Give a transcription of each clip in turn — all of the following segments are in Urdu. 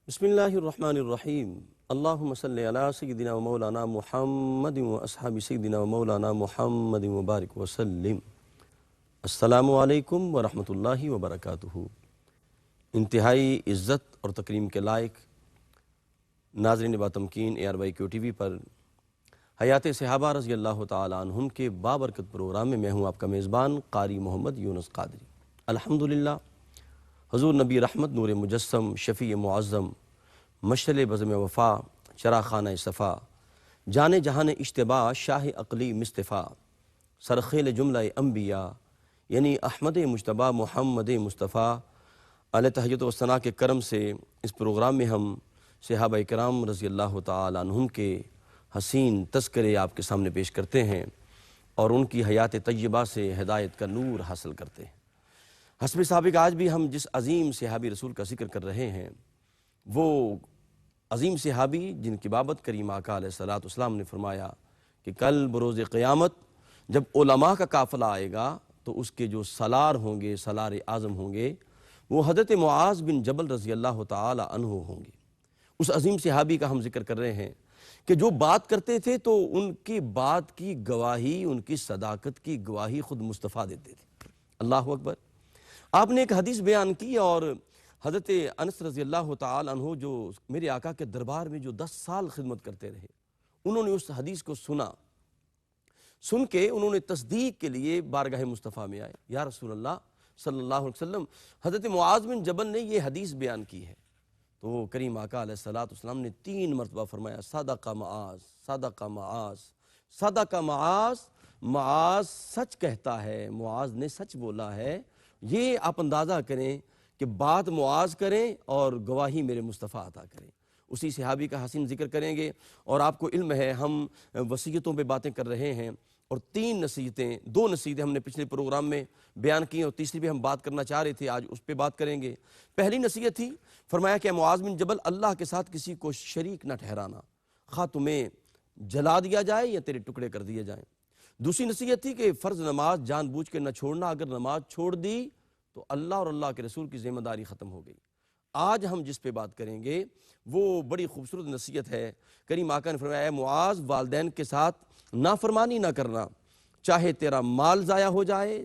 بسم اللہ الرحمن الرحیم اللہم صلی علی سیدنا و مولانا محمد و اصحاب سیدنا و مولانا محمد و بارک وسلم۔ السلام علیکم ورحمۃ اللہ وبرکاتہ۔ انتہائی عزت اور تکریم کے لائق ناظرین باتمکین ARYQ TV پر حیات صحابہ رضی اللہ تعالیٰ عنہم کے بابرکت پروگرام میں ہوں آپ کا میزبان قاری محمد یونس قادری۔ الحمدللہ حضور نبی رحمت نور مجسم شفیع معظم مشعل بزم وفا چراغانہ صفا جان جہان اشتباع شاہ عقلی مصطفیٰ سرخیل جملہ انبیاء یعنی احمد مجتبیٰ محمد مصطفیٰ علیہ تحیت و ثنا کے کرم سے اس پروگرام میں ہم صحابہ کرام رضی اللہ تعالیٰ عنہم کے حسین تذکرے آپ کے سامنے پیش کرتے ہیں اور ان کی حیات طیبہ سے ہدایت کا نور حاصل کرتے ہیں۔ حسب سابق آج بھی ہم جس عظیم صحابی رسول کا ذکر کر رہے ہیں وہ عظیم صحابی جن کی بابت کریم آقا علیہ السلام نے فرمایا کہ کل بروز قیامت جب علماء کا قافلہ آئے گا تو اس کے جو سالار ہوں گے، سالار اعظم ہوں گے، وہ حضرت معاذ بن جبل رضی اللہ تعالی عنہ ہوں گے۔ اس عظیم صحابی کا ہم ذکر کر رہے ہیں کہ جو بات کرتے تھے تو ان کی بات کی گواہی، ان کی صداقت کی گواہی خود مصطفیٰ دیتے تھے۔ اللہ اکبر۔ آپ نے ایک حدیث بیان کی اور حضرت انس رضی اللہ تعالی عنہ جو میرے آقا کے دربار میں جو 10 سال خدمت کرتے رہے، انہوں نے اس حدیث کو سن کے انہوں نے تصدیق کے لیے بارگاہ مصطفیٰ میں آئے۔ یا رسول اللہ صلی اللہ علیہ وسلم، حضرت معاذ بن جبل نے یہ حدیث بیان کی ہے۔ تو کریم آقا علیہ السلام نے 3 مرتبہ فرمایا صدق معاذ، صدق معاذ، صدق معاذ، معاذ سچ کہتا ہے، معاذ نے سچ بولا ہے۔ یہ آپ اندازہ کریں کہ بات معاذ کریں اور گواہی میرے مصطفیٰ عطا کریں۔ اسی صحابی کا حسین ذکر کریں گے اور آپ کو علم ہے ہم وصیتوں پہ باتیں کر رہے ہیں اور 2 نصیحتیں ہم نے پچھلے پروگرام میں بیان کی اور تیسری بھی ہم بات کرنا چاہ رہے تھے، آج اس پہ بات کریں گے۔ پہلی نصیحت تھی، فرمایا کہ معاذ بن جبل اللہ کے ساتھ کسی کو شریک نہ ٹھہرانا، خواہ تمہیں جلا دیا جائے یا تیرے ٹکڑے کر دیے جائیں۔ دوسری نصیحت تھی کہ فرض نماز جان بوجھ کے نہ چھوڑنا، اگر نماز چھوڑ دی تو اللہ اور اللہ کے رسول کی ذمہ داری ختم ہو گئی۔ آج ہم جس پہ بات کریں گے وہ بڑی خوبصورت نصیحت ہے۔ کریم آقا نے فرمایا اے معاذ، والدین کے ساتھ نافرمانی نہ کرنا، چاہے تیرا مال ضائع ہو جائے،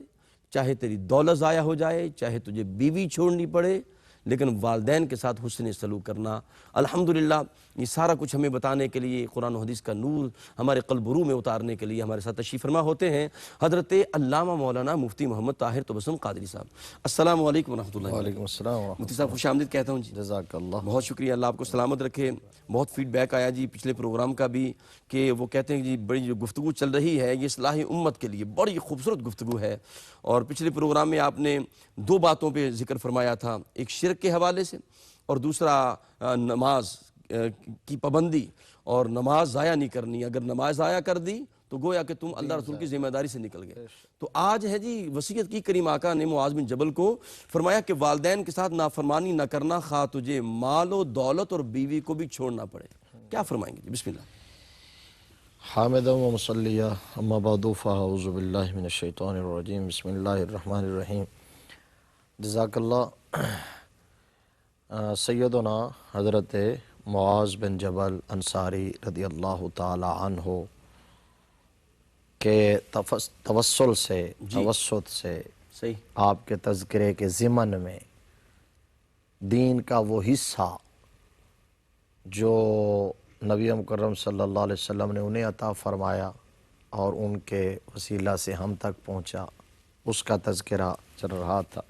چاہے تیری دولت ضائع ہو جائے، چاہے تجھے بیوی چھوڑنی پڑے، لیکن والدین کے ساتھ حسن سلوک کرنا۔ الحمدللہ یہ سارا کچھ ہمیں بتانے کے لیے قرآن و حدیث کا نور ہمارے قلب و روح میں اتارنے کے لیے ہمارے ساتھ تشریف فرما ہوتے ہیں حضرت علامہ مولانا مفتی محمد طاہر تبسم قادری صاحب۔ السلام علیکم ورحمۃ اللہ۔ وعلیکم السلام ورحمۃ مفتی صاحب خوش آمدید کہتا ہوں جی۔ جزاک اللہ۔ بہت شکریہ، اللہ آپ کو سلامت رکھے۔ بہت فیڈ بیک آیا جی پچھلے پروگرام کا بھی کہ وہ کہتے ہیں جی بڑی جو گفتگو چل رہی ہے یہ اصلاح امت کے لیے بڑی خوبصورت گفتگو ہے، اور پچھلے پروگرام میں آپ نے 2 باتوں پہ ذکر فرمایا تھا، ایک شرک کے حوالے سے اور دوسرا نماز کی پابندی اور نماز ضائع نہیں کرنی، اگر نماز ضائع کر دی تو گویا کہ تم اللہ رسول کی ذمہ داری سے نکل گئے۔ تو آج ہے جی وصیت کی کریم آقا نے معاذ بن جبل کو، فرمایا کہ والدین کے ساتھ نافرمانی نہ کرنا، خواہ تجھے مال و دولت اور بیوی کو بھی چھوڑنا پڑے۔ کیا فرمائیں گے جی؟ بسم اللہ۔ حامدا و مصلیہ، اما بعد فاعوذ باللہ من الشیطان الرجیم، بسم اللہ الرحمن الرحیم۔ جزاک اللہ۔ سیدنا حضرت معاذ بن جبل انصاری رضی اللہ تعالی عنہ کے توسل سے، توسط سے صحیح آپ کے تذکرے کے ضمن میں دین کا وہ حصہ جو نبی مکرم صلی اللہ علیہ وسلم نے انہیں عطا فرمایا اور ان کے وسیلہ سے ہم تک پہنچا، اس کا تذکرہ چل رہا تھا،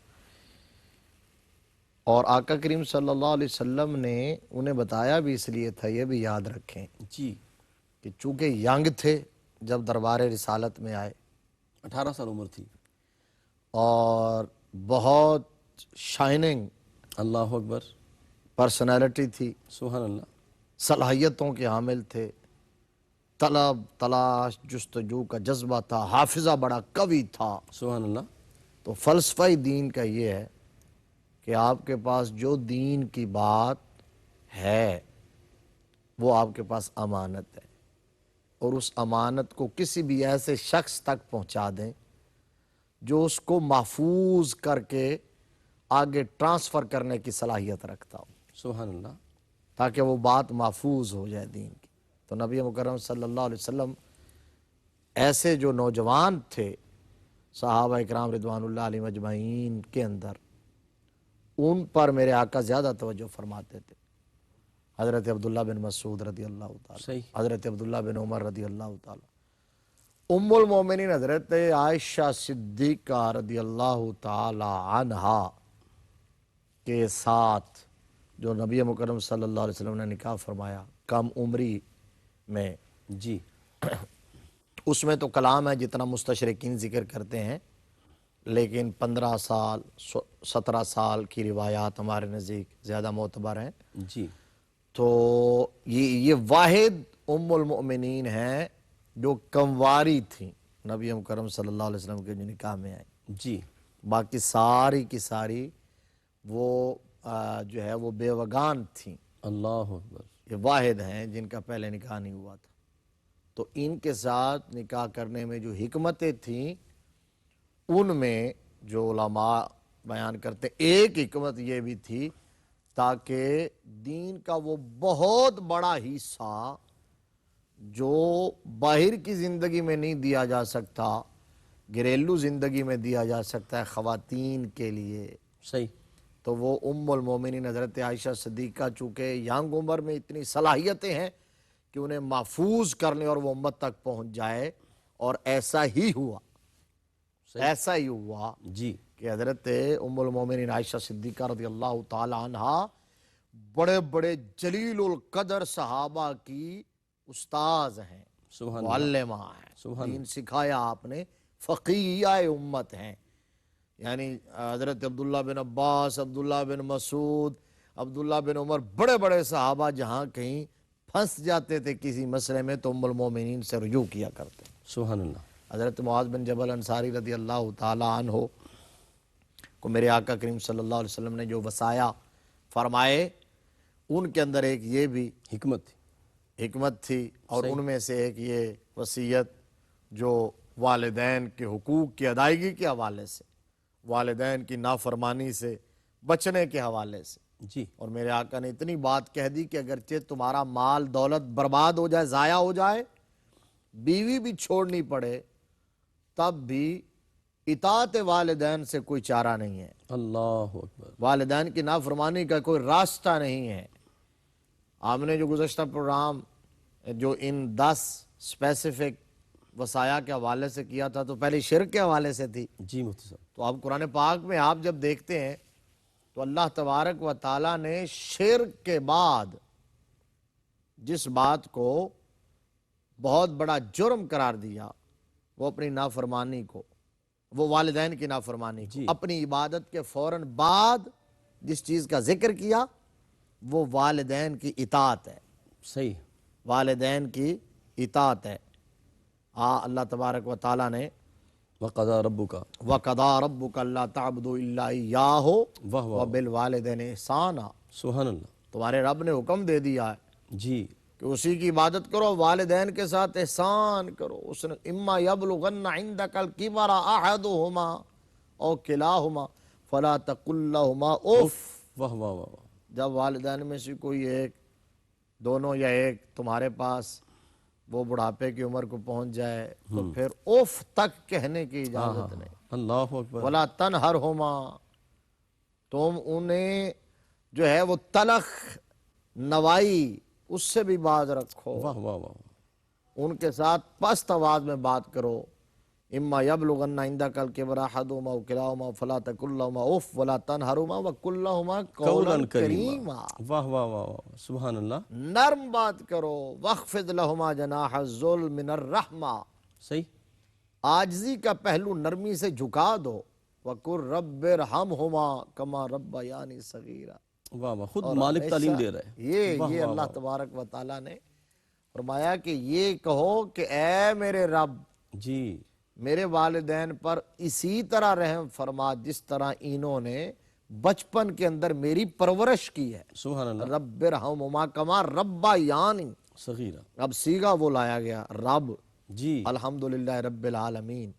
اور آقا کریم صلی اللہ علیہ وسلم نے انہیں بتایا بھی اس لیے تھا، یہ بھی یاد رکھیں جی، کہ چونکہ ینگ تھے جب دربار رسالت میں آئے، 18 سال عمر تھی، اور بہت شائننگ اللہ اکبر، پرسنالٹی تھی، سبحان اللہ، صلاحیتوں کے حامل تھے، طلب تلاش جستجو کا جذبہ تھا، حافظہ بڑا قوی تھا۔ سبحان اللہ۔ تو فلسفہ دین کا یہ ہے کہ آپ کے پاس جو دین کی بات ہے وہ آپ کے پاس امانت ہے، اور اس امانت کو کسی بھی ایسے شخص تک پہنچا دیں جو اس کو محفوظ کر کے آگے ٹرانسفر کرنے کی صلاحیت رکھتا ہو۔ سبحان اللہ۔ تاکہ وہ بات محفوظ ہو جائے دین کی۔ تو نبی مکرم صلی اللہ علیہ وسلم ایسے جو نوجوان تھے صحابہ اکرام رضوان اللہ علیہ مجمعین کے اندر، ان پر میرے آقا زیادہ توجہ فرماتے تھے۔ حضرت عبداللہ بن مسعود رضی اللہ تعالیٰ، صحیح۔ حضرت عبداللہ بن عمر رضی اللہ تعالیٰ، ام المومنین حضرت عائشہ صدیقہ رضی اللہ تعالی عنہا کے ساتھ جو نبی مکرم صلی اللہ علیہ وسلم نے نکاح فرمایا کم عمری میں، جی اس میں تو کلام ہے جتنا مستشرقین ذکر کرتے ہیں، لیکن 15 سال 17 سال کی روایات ہمارے نزدیک زیادہ معتبر ہیں۔ جی تو یہ واحد ام المؤمنین ہیں جو کمواری تھیں نبی مکرم صلی اللہ علیہ وسلم کے جو نکاح میں آئیں۔ جی باقی ساری کی ساری وہ جو ہے وہ بیوگان تھیں۔ اللہ اکبر۔ یہ واحد ہیں جن کا پہلے نکاح نہیں ہوا تھا۔ تو ان کے ساتھ نکاح کرنے میں جو حکمتیں تھیں ان میں جو علماء بیان کرتے، ایک حکمت یہ بھی تھی تاکہ دین کا وہ بہت بڑا حصہ جو باہر کی زندگی میں نہیں دیا جا سکتا، گھریلو زندگی میں دیا جا سکتا ہے خواتین کے لیے، صحیح۔ تو وہ ام المومنین حضرت عائشہ صدیقہ چونکہ ینگ عمر میں اتنی صلاحیتیں ہیں کہ انہیں محفوظ کرنے اور وہ امت تک پہنچ جائے، اور ایسا ہی ہوا، ایسا ہی ہوا جی کہ حضرت ام المومنین عائشہ صدیقہ رضی اللہ تعالی عنہا بڑے بڑے جلیل القدر صحابہ کی استاذ ہیں، سبحان اللہ، معلمہ ہیں، سبحان دین سکھایا آپ نے، فقیہ امت ہیں۔ یعنی حضرت عبداللہ بن عباس، عبداللہ بن مسعود، عبداللہ بن عمر، بڑے بڑے صحابہ جہاں کہیں پھنس جاتے تھے کسی مسئلے میں تو ام المومنین سے رجوع کیا کرتے۔ سبحان اللہ۔ حضرت معاذ بن جبل انصاری رضی اللہ تعالی عنہ کو میرے آقا کریم صلی اللہ علیہ وسلم نے جو وصایا فرمائے، ان کے اندر ایک یہ بھی حکمت تھی، اور ان میں سے ایک یہ وصیت جو والدین کے حقوق کی ادائیگی کے حوالے سے، والدین کی نافرمانی سے بچنے کے حوالے سے۔ جی اور میرے آقا نے اتنی بات کہہ دی کہ اگرچہ تمہارا مال دولت برباد ہو جائے، ضائع ہو جائے، بیوی بھی چھوڑنی پڑے، تب بھی اطاعت والدین سے کوئی چارہ نہیں ہے، اللہ اکبر۔ والدین کی نافرمانی کا کوئی راستہ نہیں ہے۔ آپ نے جو گزشتہ پروگرام جو ان 10 اسپیسیفک وصایا کے حوالے سے کیا تھا تو پہلے شرک کے حوالے سے تھی۔ جی مفتی صاحب۔ تو اب قرآن پاک میں آپ جب دیکھتے ہیں تو اللہ تبارک و تعالیٰ نے شرک کے بعد جس بات کو بہت بڑا جرم قرار دیا، وہ اپنی نافرمانی کو، وہ والدین کی نافرمانی کو، اپنی عبادت کے فوراً بعد جس چیز کا ذکر کیا وہ والدین کی اطاعت ہے، صحیح۔ والدین کی اطاعت ہے۔ اللہ تبارک و تعالیٰ نے وَقَضَىٰ رَبُّكَ وَقَضَىٰ رَبُّكَ أَلَّا تَعْبُدُوا إِلَّا إِيَّاهُ واہ وَبِالْوَالِدَيْنِ إِحْسَانًا۔ سبحان اللہ۔ تمہارے رب نے حکم دے دیا ہے جی کہ اسی کی عبادت کرو، والدین کے ساتھ احسان کرو۔ اس نے اما یبلغن عندک الکبر احدہما او کلاہما فلا تقل لہما اف۔ واہ واہ واہ۔ جب والدین میں سے کوئی ایک، دونوں یا ایک تمہارے پاس وہ بڑھاپے کی عمر کو پہنچ جائے تو پھر اف تک کہنے کی اجازت نہیں۔ اللہ اکبر۔ ولا تنہرہما، تم انہیں جو ہے وہ تلخ نوائی اس سے بھی باز رکھو، واہ واہ واہ۔ ان کے ساتھ پست آواز میں بات کرو۔ اما یبلغن عندک الکبر احدہما او کلاہما فلا تقل لہما اف ولا تنہرہما وقل لہما قولا کریما۔ واہ واہ واہ، سبحان اللہ۔ نرم بات کرو۔ واخفض لہما جناح الذل من الرحمہ، صحیح۔ عاجزی کا پہلو نرمی سے جھکا دو۔ وقل رب ارحمہما کما ربیانی صغیرا۔ واہ واہ، خود مالک تعلیم دے رہا ہے۔ یہ اللہ تبارک و تعالیٰ نے فرمایا کہ یہ کہو کہ اے میرے رب، جی میرے والدین پر اسی طرح رحم فرما جس طرح انہوں نے بچپن کے اندر میری پرورش کی ہے۔ سبحان اللہ۔ رب ارحمہما کما ربیانی، صغیرہ۔ اب صیغہ وہ لایا گیا رب۔ جی الحمدللہ رب العالمین،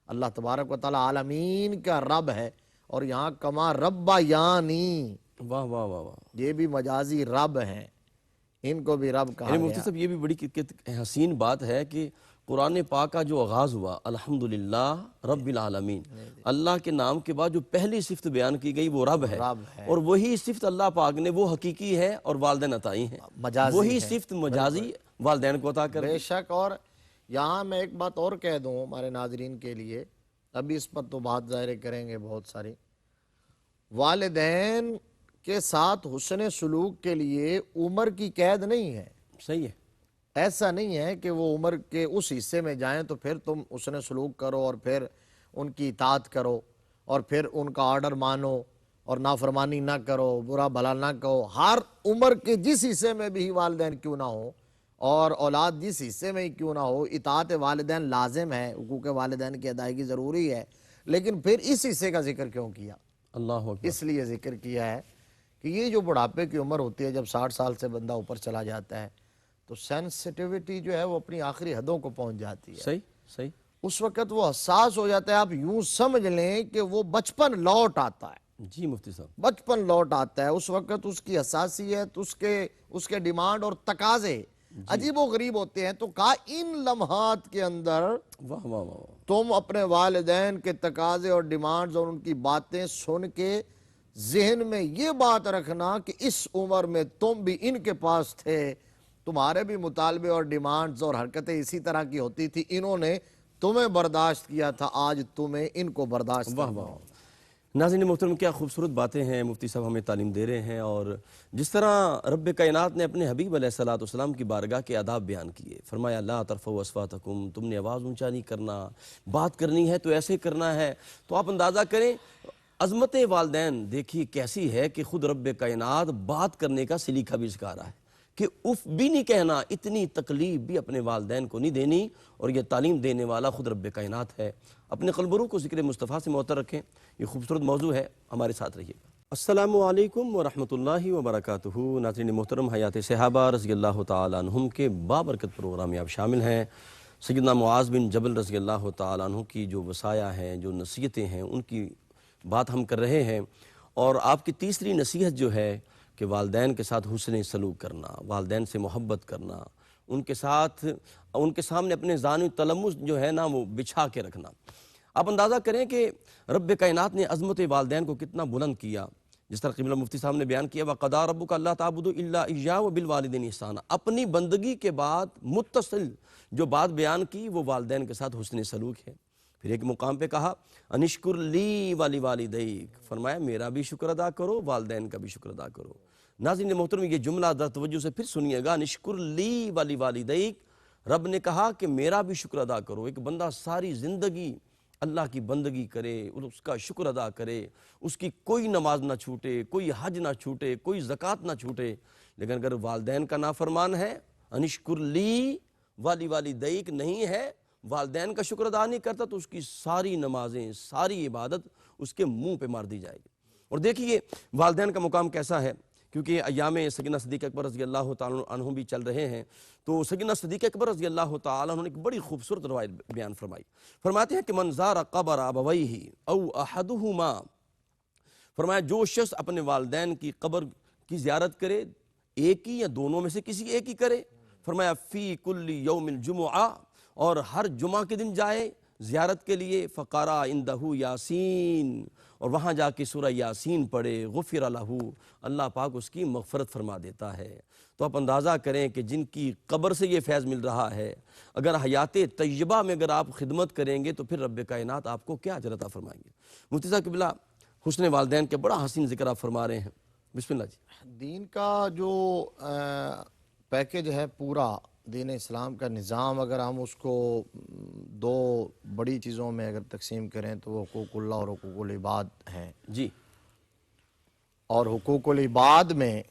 اللہ تبارک و تعالیٰ عالمین کا رب ہے، اور یہاں کما ربیانی، واہ واہ واہ واہ۔ یہ بھی مجازی رب ہیں۔ ان کو بھی رب کہا یعنی مفتی گیا۔ صاحب یہ بھی بڑی حسین بات ہے کہ قرآن پاک کا جو آغاز ہوا الحمدللہ رب العالمین، اللہ کے نام کے بعد جو پہلی صفت بیان کی گئی وہ رب ہے، رب ہے، اور وہی صفت اللہ پاک نے وہ حقیقی ہے اور والدین عطائی ہیں، مجازی وہی ہے، صفت مجازی والدین کو عطا کر بے دی۔ شک۔ اور یہاں میں ایک بات اور کہہ دوں ہمارے ناظرین کے لیے، ابھی اس پر تو بات ظاہر کریں گے بہت ساری، والدین کے ساتھ حسن سلوک کے لیے عمر کی قید نہیں ہے۔ صحیح ہے، ایسا نہیں ہے کہ وہ عمر کے اس حصے میں جائیں تو پھر تم حسن سلوک کرو اور پھر ان کی اطاعت کرو اور پھر ان کا آرڈر مانو اور نافرمانی نہ کرو، برا بھلا نہ کہو۔ ہر عمر کے جس حصے میں بھی والدین کیوں نہ ہو اور اولاد جس حصے میں ہی کیوں نہ ہو، اطاعت والدین لازم ہے، حقوق والدین کی ادائیگی ضروری ہے، لیکن پھر اس حصے کا ذکر کیوں کیا؟ اللہ اکبر۔ اس لیے ذکر کیا ہے کہ یہ جو بڑھاپے کی عمر ہوتی ہے، جب 60 سال سے بندہ اوپر چلا جاتا ہے تو سینسٹیوٹی جو ہے وہ اپنی آخری حدوں کو پہنچ جاتی ہے۔ صحیح صحیح، اس وقت وہ حساس ہو جاتا ہے، آپ یوں سمجھ لیں کہ وہ بچپن لوٹ آتا ہے، جی مفتی صاحب، بچپن لوٹ آتا ہے۔ اس وقت اس کی حساسیت، اس کے ڈیمانڈ اور تقاضے عجیب و غریب ہوتے ہیں۔ تو کہا ان لمحات کے اندر واہ واہ واہ، تم اپنے والدین کے تقاضے اور ڈیمانڈز اور ان کی باتیں سن کے ذہن میں یہ بات رکھنا کہ اس عمر میں تم بھی ان کے پاس تھے، تمہارے بھی مطالبے اور ڈیمانڈز اور حرکتیں اسی طرح کی ہوتی تھی، انہوں نے تمہیں برداشت کیا تھا، آج تمہیں ان کو برداشت واہ کرنا واہ۔ ہوگا۔ ناظرین محترم، کیا خوبصورت باتیں ہیں مفتی صاحب ہمیں تعلیم دے رہے ہیں، اور جس طرح رب کائنات نے اپنے حبیب علیہ الصلوۃ والسلام کی بارگاہ کے آداب بیان کیے، فرمایا لا ترفعوا اصواتکم، تم نے آواز اونچا نہیں کرنا، بات کرنی ہے تو ایسے کرنا ہے۔ تو آپ اندازہ کریں عظمت والدین دیکھیے کیسی ہے کہ خود رب کائنات بات کرنے کا سلیقہ بھی سکھا رہا ہے کہ اف بھی نہیں کہنا، اتنی تکلیف بھی اپنے والدین کو نہیں دینی، اور یہ تعلیم دینے والا خود رب کائنات ہے۔ اپنے قلب و روح کو ذکر مصطفیٰ سے معطر رکھیں، یہ خوبصورت موضوع ہے، ہمارے ساتھ رہیے گا۔ السلام علیکم ورحمۃ اللہ وبرکاتہ۔ ناظرین محترم، حیات صحابہ رضی اللہ تعالیٰ عنہم کے بابرکت پروگرام میں آپ شامل ہیں۔ سیدنا معاذ بن جبل رضی اللہ تعالیٰ عنہ کی جو وصایا ہیں، جو نصیحتیں ہیں، ان کی بات ہم کر رہے ہیں، اور آپ کی تیسری نصیحت جو ہے کہ والدین کے ساتھ حسن سلوک کرنا، والدین سے محبت کرنا، ان کے سامنے اپنے ذان تلمس جو ہے نا وہ بچھا کے رکھنا۔ آپ اندازہ کریں کہ رب کائنات نے عظمت والدین کو کتنا بلند کیا، جس طرح قبلہ مفتی صاحب نے بیان کیا وَقَضَىٰ رَبُّكَ أَلَّا تَعْبُدُوا إِلَّا إِيَّاهُ وَبِالْوَالِدَيْنِ إِحْسَانًا، اپنی بندگی کے بعد متصل جو بات بیان کی وہ والدین کے ساتھ حسن سلوک ہے۔ پھر ایک مقام پہ کہا انشکر لی وَلِوَالِدَيْكَ، فرمایا میرا بھی شکر ادا کرو، والدین کا بھی شکر ادا کرو۔ ناظرین محترم، یہ جملہ در توجہ سے پھر سنیے گا، انشکر لی وَلِوَالِدَيْكَ، رب نے کہا کہ میرا بھی شکر ادا کرو۔ ایک بندہ ساری زندگی اللہ کی بندگی کرے، اس کا شکر ادا کرے، اس کی کوئی نماز نہ چھوٹے، کوئی حج نہ چھوٹے، کوئی زکوٰۃ نہ چھوٹے، لیکن اگر والدین کا نافرمان ہے، انشکر لی وَلِوَالِدَيْكَ نہیں ہے، والدین کا شکر ادا نہیں کرتا، تو اس کی ساری نمازیں، ساری عبادت اس کے منہ پہ مار دی جائے گی۔ اور دیکھیے والدین کا مقام کیسا ہے، کیونکہ ایام سیدنا صدیق اکبر رضی اللہ تعالیٰ عنہ بھی چل رہے ہیں، تو سیدنا صدیق اکبر رضی اللہ تعالیٰ عنہ نے ایک بڑی خوبصورت روایت بیان فرمائی۔ فرماتے ہیں کہ من زار قبر ابویہ او احدہما، فرمایا جو شخص اپنے والدین کی قبر کی زیارت کرے، ایک ہی یا دونوں میں سے کسی ایک ہی کرے، فرمایا فی کل یوم الجمعہ، اور ہر جمعہ کے دن جائے زیارت کے لیے، فقرا عندہ یاسین، اور وہاں جا کے سورہ یاسین پڑھے، غفر لہ، اللہ پاک اس کی مغفرت فرما دیتا ہے۔ تو آپ اندازہ کریں کہ جن کی قبر سے یہ فیض مل رہا ہے، اگر حیات طیبہ میں اگر آپ خدمت کریں گے تو پھر رب کائنات آپ کو کیا اجر عطا فرمائیں گے۔ مفتی صاحب قبلہ حسن والدین کے بڑا حسین ذکر آپ فرما رہے ہیں، بسم اللہ جی۔ دین کا جو پیکج ہے پورا، دین اسلام کا نظام، اگر ہم اس کو دو بڑی چیزوں میں اگر تقسیم کریں تو وہ حقوق اللہ اور حقوق العباد ہیں۔ جی، اور حقوق العباد میں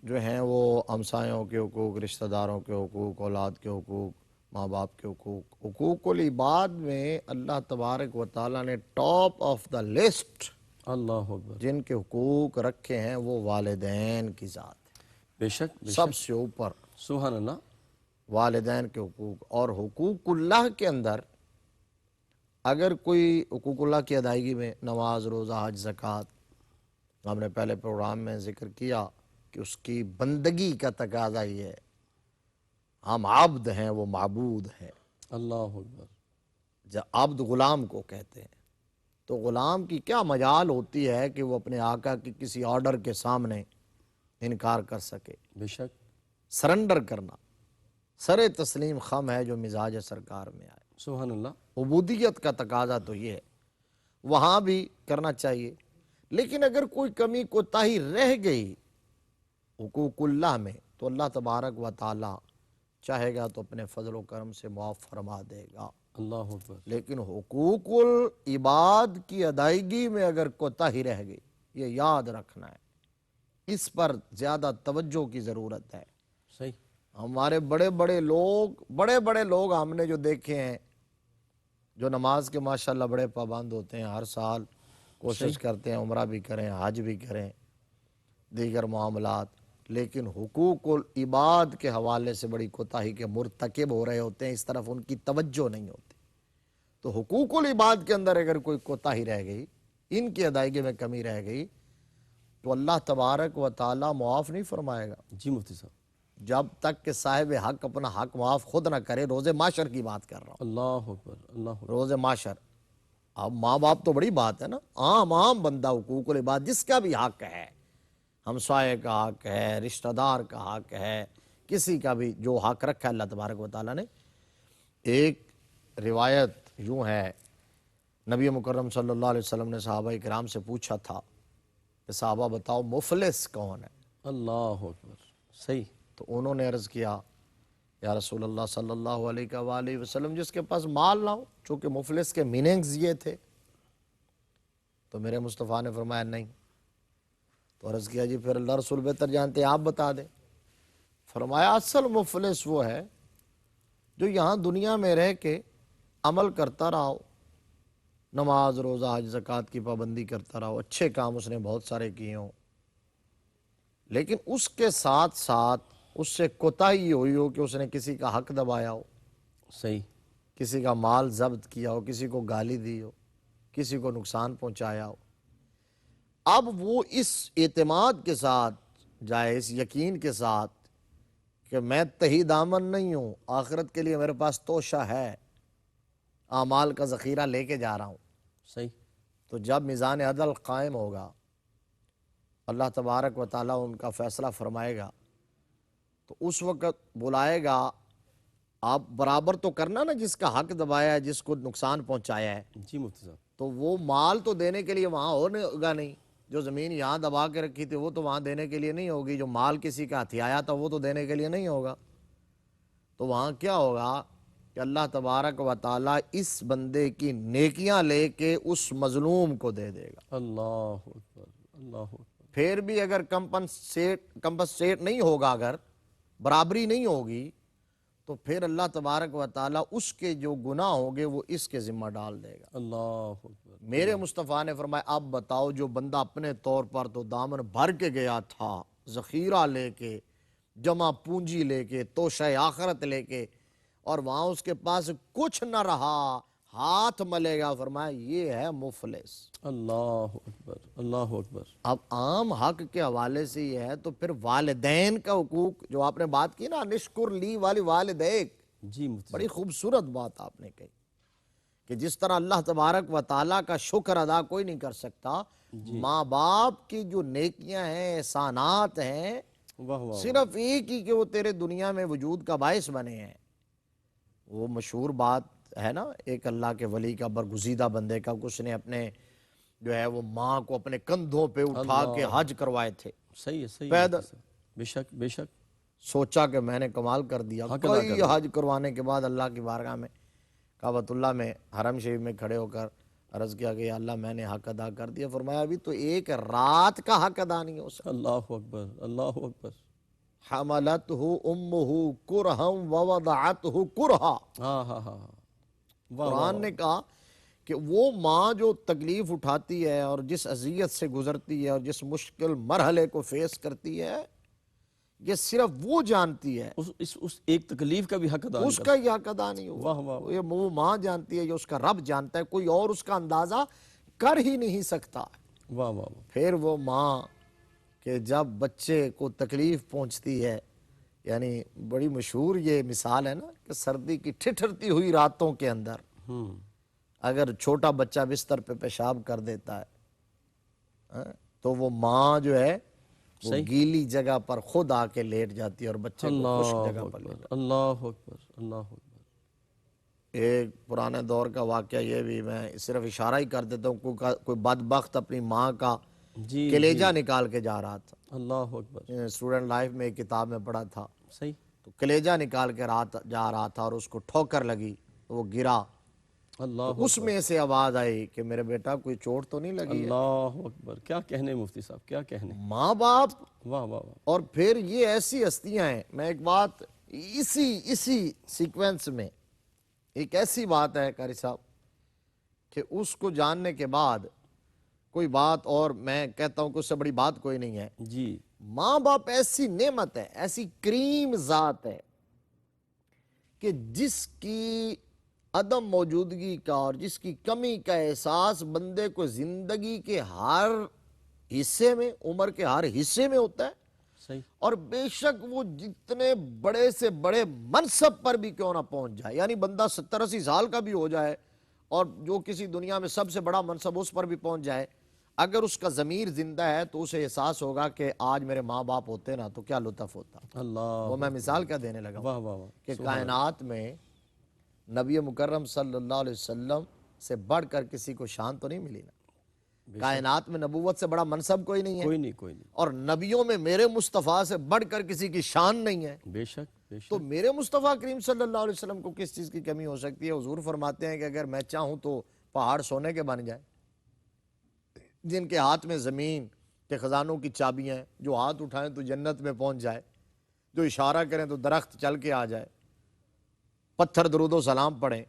جو ہیں وہ ہمسایوں کے حقوق، رشتہ داروں کے حقوق، اولاد کے حقوق، ماں باپ کے حقوق۔ حقوق العباد میں اللہ تبارک و تعالیٰ نے ٹاپ آف دا لسٹ اللہ اکبر، جن کے حقوق رکھے ہیں وہ والدین کی ذات ہے، بے شک بے سب شک، سے اوپر سبحان اللہ۔ والدین کے حقوق۔ اور حقوق اللہ کے اندر اگر کوئی حقوق اللہ کی ادائیگی میں نماز، روزہ، حج، زکوٰۃ، ہم نے پہلے پروگرام میں ذکر کیا کہ اس کی بندگی کا تقاضا یہ ہے، ہم عبد ہیں وہ معبود ہے۔ اللہ اکبر۔ جب عبد غلام کو کہتے ہیں تو غلام کی کیا مجال ہوتی ہے کہ وہ اپنے آقا کی کسی آرڈر کے سامنے انکار کر سکے۔ بے شک۔ سرنڈر کرنا، سر تسلیم خم ہے جو مزاج سرکار میں آئے۔ سبحان اللہ۔ عبودیت کا تقاضا تو یہ ہے، وہاں بھی کرنا چاہیے۔ لیکن اگر کوئی کمی کوتاہی رہ گئی حقوق اللہ میں تو اللہ تبارک و تعالی چاہے گا تو اپنے فضل و کرم سے معاف فرما دے گا۔ اللہ اکبر۔ لیکن حقوق العباد کی ادائیگی میں اگر کوتاہی رہ گئی، یہ یاد رکھنا ہے، اس پر زیادہ توجہ کی ضرورت ہے۔ صحیح۔ ہمارے بڑے بڑے لوگ ہم نے جو دیکھے ہیں، جو نماز کے ماشاءاللہ بڑے پابند ہوتے ہیں، ہر سال کوشش کرتے ہیں عمرہ بھی کریں، حج بھی کریں، دیگر معاملات، لیکن حقوق العباد کے حوالے سے بڑی کوتاہی کے مرتکب ہو رہے ہوتے ہیں، اس طرف ان کی توجہ نہیں ہوتی۔ تو حقوق العباد کے اندر اگر کوئی کوتاہی رہ گئی، ان کی ادائیگی میں کمی رہ گئی، تو اللہ تبارک و تعالی معاف نہیں فرمائے گا جی مفتی صاحب۔ جب تک کہ صاحب حق اپنا حق معاف خود نہ کرے۔ روز معاشر کی بات کر رہا ہوں، اللہ اکبر۔ اللہ اکبر۔ روز معاشر۔ اب ماں باپ تو بڑی بات ہے نا، عام بندہ حقوق العباد جس کا بھی حق ہے، ہمسائے کا حق ہے، رشتہ دار کا حق ہے، کسی کا بھی جو حق رکھا ہے اللہ تبارک و تعالیٰ نے۔ ایک روایت یوں ہے، نبی مکرم صلی اللہ علیہ وسلم نے صحابہ کرام سے پوچھا تھا کہ صحابہ بتاؤ مفلس کون ہے؟ اللہ اکبر۔ صحیح۔ تو انہوں نے عرض کیا یا رسول اللہ صلی اللہ علیہ وآلہ وسلم جس کے پاس مال نہ ہو، چونکہ مفلس کے میننگز یہ تھے۔ تو میرے مصطفیٰ نے فرمایا نہیں۔ تو عرض کیا جی پھر اللہ رسول بہتر جانتے ہیں، آپ بتا دیں۔ فرمایا اصل مفلس وہ ہے جو یہاں دنیا میں رہ کے عمل کرتا رہا ہو، نماز روزہ حج زکوٰۃ کی پابندی کرتا رہا ہو، اچھے کام اس نے بہت سارے کیے ہوں، لیکن اس کے ساتھ ساتھ اس سے کوتاہی ہوئی ہو کہ اس نے کسی کا حق دبایا ہو، صحیح۔ کسی کا مال ضبط کیا ہو، کسی کو گالی دی ہو، کسی کو نقصان پہنچایا ہو۔ اب وہ اس اعتماد کے ساتھ جائے، اس یقین کے ساتھ کہ میں تہی دامن نہیں ہوں، آخرت کے لیے میرے پاس توشہ ہے، اعمال کا ذخیرہ لے کے جا رہا ہوں۔ صحیح۔ تو جب میزان عدل قائم ہوگا، اللہ تبارک و تعالیٰ ان کا فیصلہ فرمائے گا، تو اس وقت بلائے گا، آپ برابر تو کرنا نا جس کا حق دبایا ہے، جس کو نقصان پہنچایا ہے۔ جی مفتی صاحب۔ تو وہ مال تو دینے کے لیے وہاں ہوگا نہیں، جو زمین یہاں دبا کے رکھی تھی وہ تو وہاں دینے کے لیے نہیں ہوگی، جو مال کسی کا ہتھیایا تھا وہ تو دینے کے لیے نہیں ہوگا۔ تو وہاں کیا ہوگا کہ اللہ تبارک و تعالیٰ اس بندے کی نیکیاں لے کے اس مظلوم کو دے دے گا۔ اللہ اکبر۔ اللہ اکبر۔ پھر بھی اگر کمپنسیٹ نہیں ہوگا، اگر برابری نہیں ہوگی، تو پھر اللہ تبارک و تعالیٰ اس کے جو گناہ ہوگے وہ اس کے ذمہ ڈال دے گا۔ اللہ اکبر۔ میرے مصطفیٰ نے فرمایا اب بتاؤ جو بندہ اپنے طور پر تو دامن بھر کے گیا تھا، ذخیرہ لے کے، جمع پونجی لے کے، توشہ آخرت لے کے، اور وہاں اس کے پاس کچھ نہ رہا، ہاتھ ملے گا، فرمایا یہ ہے مفلس۔ اللہ اکبر۔ اللہ اکبر۔ اب عام حق کے حوالے سے یہ ہے، تو پھر والدین کا حقوق جو آپ نے بات کی نا، نشکر لی والی والدیک، جی مفتی بڑی خوبصورت بات آپ نے کہی کہ جس طرح اللہ تبارک و تعالیٰ کا شکر ادا کوئی نہیں کر سکتا، ماں باپ کی جو نیکیاں ہیں، احسانات ہیں، صاحب۔ واہ واہ۔ صرف ایک ہی کہ وہ تیرے دنیا میں وجود کا باعث بنے ہیں۔ وہ مشہور بات ہے نا، ایک اللہ کے ولی کا برگزیدہ بندے کا، اس نے اپنے جو ہے وہ ماں کو اپنے کندھوں پہ اٹھا کے حج کروائے تھے صحیح ہے۔ صحیح۔ پیدل۔ بے شک بے شک۔ سوچا کہ میں نے کمال کر دیا، حق ادا کر کئی دیا۔ حج کروانے کے بعد اللہ کی بارگاہ میں کعبۃ اللہ میں حرم شریف میں کھڑے ہو کر عرض کیا کہ یا اللہ میں نے حق ادا کر دیا۔ فرمایا ابھی تو ایک رات کا حق ادا نہیں ہو سکتا۔ اللہ اکبر۔ اللہ اکبر۔ حملتہ امہ کرہا ووضعتہ کرہا۔ ہاں ہاں ہاں۔ واہ قرآن نے کہا کہ وہ ماں جو تکلیف اٹھاتی ہے اور جس اذیت سے گزرتی ہے اور جس مشکل مرحلے کو فیس کرتی ہے، یہ صرف وہ جانتی ہے، اس ایک تکلیف کا بھی حق ادا اس کا یہ حق ادا نہیں واہ واہ ہوا۔ وہ ماں جانتی ہے، یہ اس کا رب جانتا ہے، کوئی اور اس کا اندازہ کر ہی نہیں سکتا۔ واہ واہ واہ۔ پھر وہ ماں کہ جب بچے کو تکلیف پہنچتی ہے، یعنی بڑی مشہور یہ مثال ہے نا کہ سردی کی ٹھٹھرتی ہوئی راتوں کے اندر اگر چھوٹا بچہ بستر پہ پیشاب کر دیتا ہے تو وہ ماں جو ہے وہ گیلی جگہ پر خود آ کے لیٹ جاتی ہے اور بچے کو خشک جگہ پر لیٹ جاتی ہے۔ اللہ اکبر، اللہ اکبر۔ ایک پرانے دور کا واقعہ یہ بھی میں صرف اشارہ ہی کر دیتا ہوں، کوئی بدبخت اپنی ماں کا جی کلیجہ نکال کے جا رہا تھا۔ اللہ اکبر، اسٹوڈنٹ لائف میں ایک کتاب میں پڑھا تھا، صحیح، تو کلیجہ نکال کے جا رہا تھا اور اس کو ٹھوکر لگی، وہ گرا، اللہ تو اس میں سے آواز آئی کہ میرے بیٹا کوئی چوٹ تو نہیں لگی ہے؟ اللہ اکبر، کیا کہنے مفتی صاحب، کیا کہنے، ماں باپ واہ واہ واہ، اور پھر یہ ایسی ہستیاں ہیں۔ میں ایک بات اسی سیکوینس میں ایک ایسی بات ہے قاری صاحب کہ اس کو جاننے کے بعد کوئی بات، اور میں کہتا ہوں کہ اس سے بڑی بات کوئی نہیں ہے۔ جی ماں باپ ایسی نعمت ہے، ایسی کریم ذات ہے کہ جس کی عدم موجودگی کا اور جس کی کمی کا احساس بندے کو زندگی کے ہر حصے میں، عمر کے ہر حصے میں ہوتا ہے، صحیح، اور بے شک وہ جتنے بڑے سے بڑے منصب پر بھی کیوں نہ پہنچ جائے، یعنی بندہ 70-80 سال کا بھی ہو جائے اور جو کسی دنیا میں سب سے بڑا منصب اس پر بھی پہنچ جائے، اگر اس کا ضمیر زندہ ہے تو اسے احساس ہوگا کہ آج میرے ماں باپ ہوتے نا تو کیا لطف ہوتا۔ اللہ، وہ میں مثال کیا دینے لگا واہ واہ واہ، کہ کائنات میں نبی مکرم صلی اللہ علیہ وسلم سے بڑھ کر کسی کو شان تو نہیں ملی نا، کائنات میں نبوت سے بڑا منصب کوئی نہیں ہے، کوئی نہیں، کوئی نہیں، اور نبیوں میں میرے مصطفیٰ سے بڑھ کر کسی کی شان نہیں ہے، بے شک، بے شک، تو میرے مصطفیٰ کریم صلی اللہ علیہ وسلم کو کس چیز کی کمی ہو سکتی ہے؟ حضور فرماتے ہیں کہ اگر میں چاہوں تو پہاڑ سونے کے بن جائے، جن کے ہاتھ میں زمین کے خزانوں کی چابیاں ہیں، جو ہاتھ اٹھائیں تو جنت میں پہنچ جائے، جو اشارہ کریں تو درخت چل کے آ جائے، پتھر درود و سلام پڑھیں،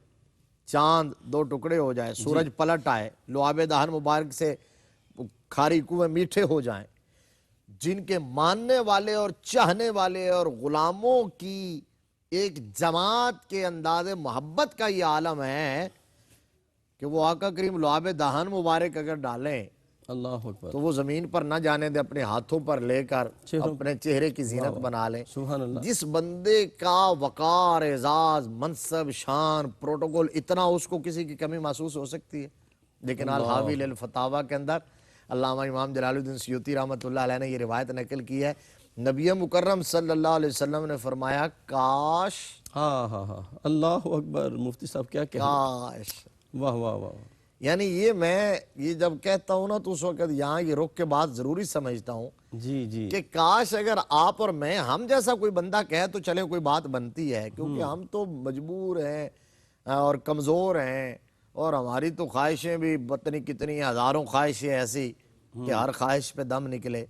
چاند 2 ٹکڑے ہو جائے، سورج پلٹ آئے، لعاب دہن مبارک سے کھاری کنویں میٹھے ہو جائیں، جن کے ماننے والے اور چاہنے والے اور غلاموں کی ایک جماعت کے انداز محبت کا یہ عالم ہے کہ وہ آقا کریم لعاب دہن مبارک اگر ڈالیں اللہ اکبر، تو وہ زمین پر نہ جانے دے، اپنے ہاتھوں پر لے کر اپنے چہرے کی زینت بنا لیں۔ سبحان اللہ، جس بندے کا وقار، اعزاز، منصب، شان، پروٹوکول اتنا، اس کو کسی کی کمی محسوس ہو سکتی ہے؟ لیکن الحاوی للفتاوی کے اندر علامہ امام جلال الدین سیوطی رحمۃ اللہ علیہ نے یہ روایت نقل کی ہے، نبی مکرم صلی اللہ علیہ وسلم نے فرمایا کاش، ہاں ہاں ہاں، اللہ اکبر، مفتی صاحب کیا کہنے، کاش، واہ واہ واہ، یعنی یہ جب کہتا ہوں نا تو اس وقت یہاں یہ رک کے بات ضروری سمجھتا ہوں جی جی، کہ کاش اگر آپ اور میں، ہم جیسا کوئی بندہ کہے تو چلے کوئی بات بنتی ہے، کیونکہ ہم تو مجبور ہیں اور کمزور ہیں، اور ہماری تو خواہشیں بھی پتہ نہیں کتنی ہزاروں خواہشیں ایسی کہ ہر خواہش پہ دم نکلے،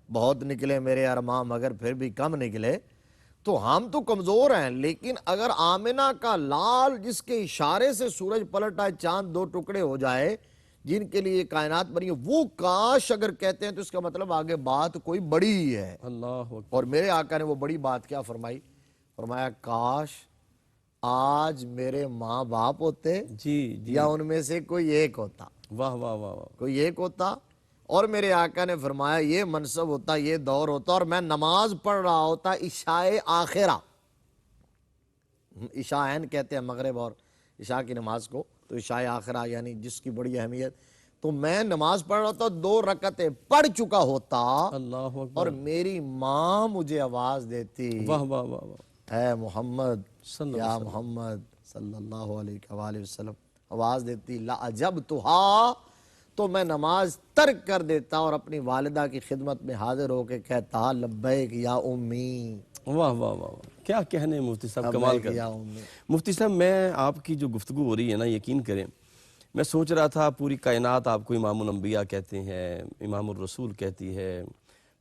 بہت نکلے میرے ارماں مگر پھر بھی کم نکلے، تو ہم تو کمزور ہیں۔ لیکن اگر آمنہ کا لال جس کے اشارے سے سورج پلٹ آئے، چاند 2 ٹکڑے ہو جائے، جن کے لیے کائنات بنی ہے، وہ کاش اگر کہتے ہیں تو اس کا مطلب آگے بات کوئی بڑی ہے۔ اللہ اکبر، اور میرے آقا نے وہ بڑی بات کیا فرمائی؟ فرمایا کاش آج میرے ماں باپ ہوتے جی جی، یا ان میں سے کوئی ایک ہوتا، واہ واہ واہ واہ، کوئی ایک ہوتا، اور میرے آقا نے فرمایا یہ منصب ہوتا، یہ دور ہوتا، اور میں نماز پڑھ رہا ہوتا عشاء آخرہ، عشاء عین کہتے ہیں مغرب اور عشاء کی نماز کو، تو عشاء آخرہ یعنی جس کی بڑی اہمیت، تو میں نماز پڑھ رہا ہوتا، 2 رکعتیں پڑھ چکا ہوتا، اللہ اور اکبر، میری ماں مجھے آواز دیتی، واہ واہ واہ واہ، اے محمد، صلی اللہ یا علیہ وسلم، محمد صلی اللہ علیہ وآلہ وسلم، آواز دیتی لَأَجَبْتُهَا، تو میں نماز ترک کر دیتا اور اپنی والدہ کی خدمت میں حاضر ہو کے کہتا لبیک یا امی، واہ واہ واہ واہ، کیا کہنے مفتی صاحب، کمال لبیک کر یا امی۔ مفتی صاحب، میں آپ کی جو گفتگو ہو رہی ہے نا، یقین کریں میں سوچ رہا تھا پوری کائنات آپ کو امام الانبیاء کہتے ہیں، امام الرسول کہتی ہے،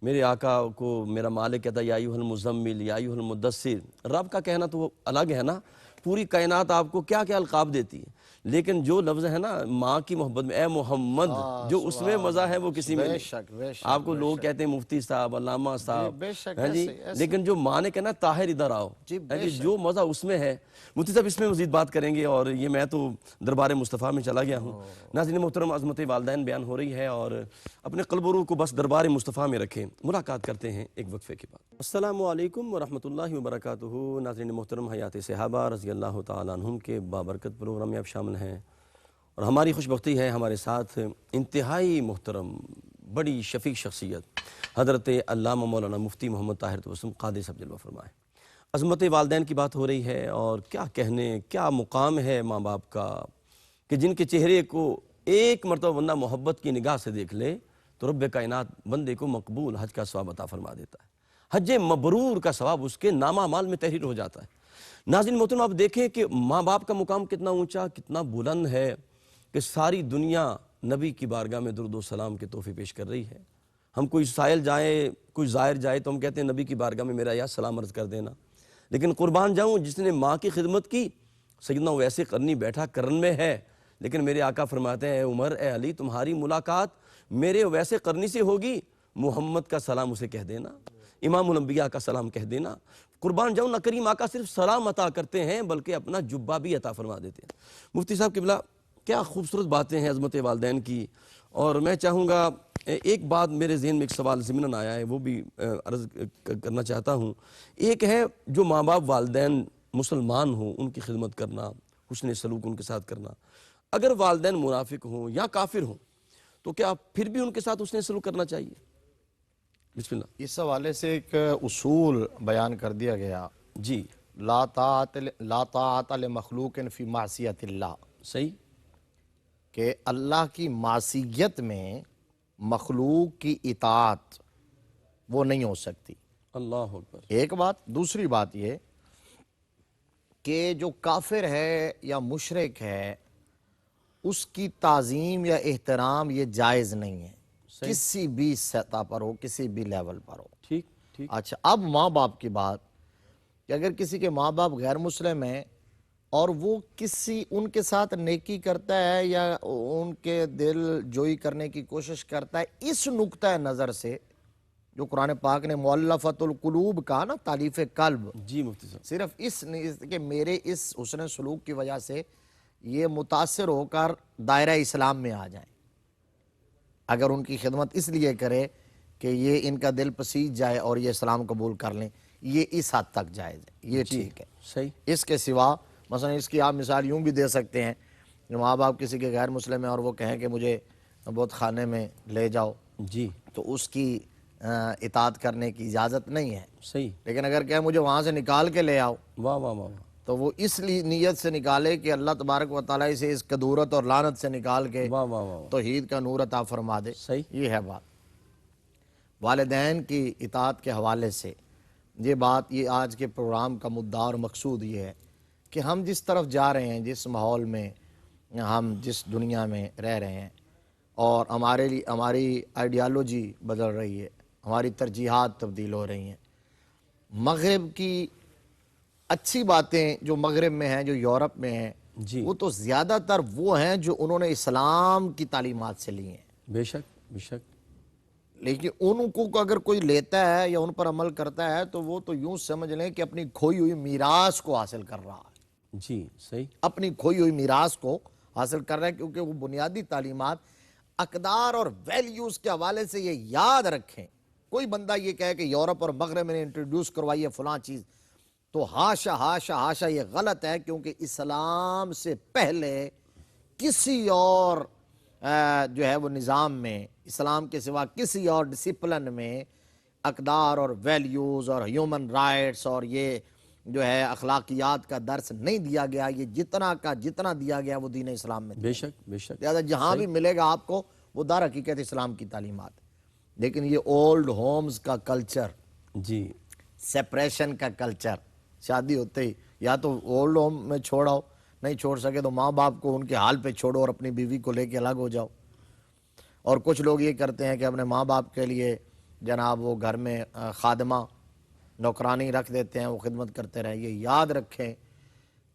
میرے آقا کو میرا مالک کہتا ہے یا ایھا المزمل یا ایھا المدثر، رب کا کہنا تو وہ الگ ہے نا، پوری کائنات آپ کو کیا کیا القاب دیتی ہے، لیکن جو لفظ ہے نا ماں کی محبت میں، اے محمد، جو اس میں مزہ ہے وہ کسی میں بے نہیں۔ شک بے شک آپ کو لوگ کہتے ہیں مفتی صاحب، علامہ صاحب، بے شک، ہیں جی، ایسے ایسے لیکن جو ماں نے کہنا طاہر ادھر آؤ، جی، ہیں بے جی، شک۔ جو مزہ اس میں ہے۔ مفتی صاحب اس میں مزید بات کریں گے، اور یہ میں تو دربار مصطفیٰ میں چلا گیا ہوں۔ ناظرین محترم، عظمت والدین بیان ہو رہی ہے، اور اپنے قلب و روح کو بس دربار مصطفیٰ میں رکھیں۔ ملاقات کرتے ہیں ایک وقفے کے بعد۔ السلام علیکم ورحمۃ اللہ وبرکاتہ۔ ناظرین محترم، حیات صحابہ رضی اللہ تعالیٰ عنہم کے بابرکت پروگرام میں آپ شامل ہیں، اور ہماری خوش بختی ہے ہمارے ساتھ انتہائی محترم بڑی شفیق شخصیت حضرت علامہ مولانا مفتی محمد طاہر تبسم قادری صاحب جلوہ فرمائے۔ عظمت والدین کی بات ہو رہی ہے، اور کیا کہنے، کیا مقام ہے ماں باپ کا کہ جن کے چہرے کو ایک مرتبہ بندہ محبت کی نگاہ سے دیکھ لے تو رب کائنات بندے کو مقبول حج کا ثواب عطا فرما دیتا ہے، حج مبرور کا ثواب اس کے نامہ اعمال میں تحریر ہو جاتا ہے۔ ناظرین محترم، آپ دیکھیں کہ ماں باپ کا مقام کتنا اونچا، کتنا بلند ہے، کہ ساری دنیا نبی کی بارگاہ میں درود و سلام کے تحفے پیش کر رہی ہے۔ ہم کوئی سائل جائے، کوئی زائر جائے تو ہم کہتے ہیں نبی کی بارگاہ میں میرا یا سلام عرض کر دینا، لیکن قربان جاؤں جس نے ماں کی خدمت کی، سیدنا ویسے کرنی بیٹھا کرن میں ہے، لیکن میرے آقا فرماتے ہیں اے عمر، اے علی، تمہاری ملاقات میرے ویسے کرنی سے ہوگی، محمد کا سلام اسے کہہ دینا، امام الانبیاء کا سلام کہہ دینا۔ قربان جاؤں، نہ کریم آقا صرف سلام عطا کرتے ہیں بلکہ اپنا جبہ بھی عطا فرما دیتے ہیں۔ مفتی صاحب قبلہ، کیا خوبصورت باتیں ہیں عظمت والدین کی، اور میں چاہوں گا ایک بات میرے ذہن میں ایک سوال ضمناً آیا ہے، وہ بھی عرض کرنا چاہتا ہوں۔ ایک ہے جو ماں باپ والدین مسلمان ہوں ان کی خدمت کرنا، حسن سلوک ان کے ساتھ کرنا، اگر والدین منافق ہوں یا کافر ہوں تو کیا پھر بھی ان کے ساتھ حسن سلوک کرنا چاہیے؟ بسم اللہ۔ اس حوالے سے ایک اصول بیان کر دیا گیا، جی، لا طاعت لمخلوق فی معصیت اللہ، صحیح، کہ اللہ کی معصیت میں مخلوق کی اطاعت وہ نہیں ہو سکتی۔ اللہ اکبر۔ ایک بات، دوسری بات یہ کہ جو کافر ہے یا مشرک ہے اس کی تعظیم یا احترام یہ جائز نہیں ہے، کسی بھی سطح پر ہو، کسی بھی لیول پر ہو۔ ٹھیک ٹھیک۔ اچھا، اب ماں باپ کی بات، کہ اگر کسی کے ماں باپ غیر مسلم ہیں اور وہ ان کے ساتھ نیکی کرتا ہے یا ان کے دل جوئی کرنے کی کوشش کرتا ہے، اس نقطہ نظر سے جو قرآن پاک نے مؤلفۃ القلوب کہا نا، تالیف قلب، جی مفتی صاحب، صرف اس کہ میرے اس حسن سلوک کی وجہ سے یہ متاثر ہو کر دائرہ اسلام میں آ جائیں، اگر ان کی خدمت اس لیے کرے کہ یہ ان کا دل پسیج جائے اور یہ اسلام قبول کر لیں، یہ اس حد تک جائز ہے، یہ ٹھیک ہے۔ صحیح، اس کے سوا مثلا اس کی آپ مثال یوں بھی دے سکتے ہیں کہ ماں باپ کسی کے غیر مسلم ہیں اور وہ کہیں کہ مجھے بہت خانے میں لے جاؤ، جی، تو اس کی اطاعت کرنے کی اجازت نہیں ہے، صحیح، لیکن اگر کہ مجھے وہاں سے نکال کے لے آؤ، واہ واہ واہ، تو وہ اس لیے نیت سے نکالے کہ اللہ تبارک و تعالیٰ اسے اس کدورت اور لعنت سے نکال کے واہ واہ واہ، توحید کا نور عطا فرما دے۔ صحیح، یہ ہے بات والدین کی اطاعت کے حوالے سے۔ یہ بات، یہ آج کے پروگرام کا مدعا اور مقصود یہ ہے کہ ہم جس طرف جا رہے ہیں، جس ماحول میں ہم جس دنیا میں رہ رہے ہیں، اور ہماری آئیڈیالوجی بدل رہی ہے، ہماری ترجیحات تبدیل ہو رہی ہیں، مغرب کی اچھی باتیں جو مغرب میں ہیں، جو یورپ میں ہیں، جی، وہ تو زیادہ تر وہ ہیں جو انہوں نے اسلام کی تعلیمات سے لی ہیں، بے شک بے شک، لیکن ان کو اگر کوئی لیتا ہے یا ان پر عمل کرتا ہے تو وہ تو یوں سمجھ لیں کہ اپنی کھوئی ہوئی میراث کو حاصل کر رہا ہے، جی، صحیح، اپنی کھوئی ہوئی میراث کو حاصل کر رہا ہے، کیونکہ وہ بنیادی تعلیمات، اقدار اور ویلیوز کے حوالے سے یہ یاد رکھیں۔ کوئی بندہ یہ کہے کہ یورپ اور مغرب میں نے انٹروڈیوس کروائی ہے فلاں چیز، تو ہاشا ہاشا ہاشا، یہ غلط ہے، کیونکہ اسلام سے پہلے کسی اور جو ہے وہ نظام میں، اسلام کے سوا کسی اور ڈسپلن میں اقدار اور ویلیوز اور ہیومن رائٹس اور یہ جو ہے اخلاقیات کا درس نہیں دیا گیا۔ یہ جتنا کا جتنا دیا گیا وہ دین اسلام میں بے شک بے شک، لہذا جہاں بھی ملے گا آپ کو وہ در حقیقت اسلام کی تعلیمات، لیکن یہ اولڈ ہومز کا کلچر، جی، سیپریشن کا کلچر، شادی ہوتے ہی یا تو اولڈ ہوم میں چھوڑاؤ، نہیں چھوڑ سکے تو ماں باپ کو ان کے حال پہ چھوڑو اور اپنی بیوی کو لے کے الگ ہو جاؤ۔ اور کچھ لوگ یہ کرتے ہیں کہ اپنے ماں باپ کے لیے جناب وہ گھر میں خادمہ نوکرانی رکھ دیتے ہیں، وہ خدمت کرتے رہیں۔ یہ یاد رکھیں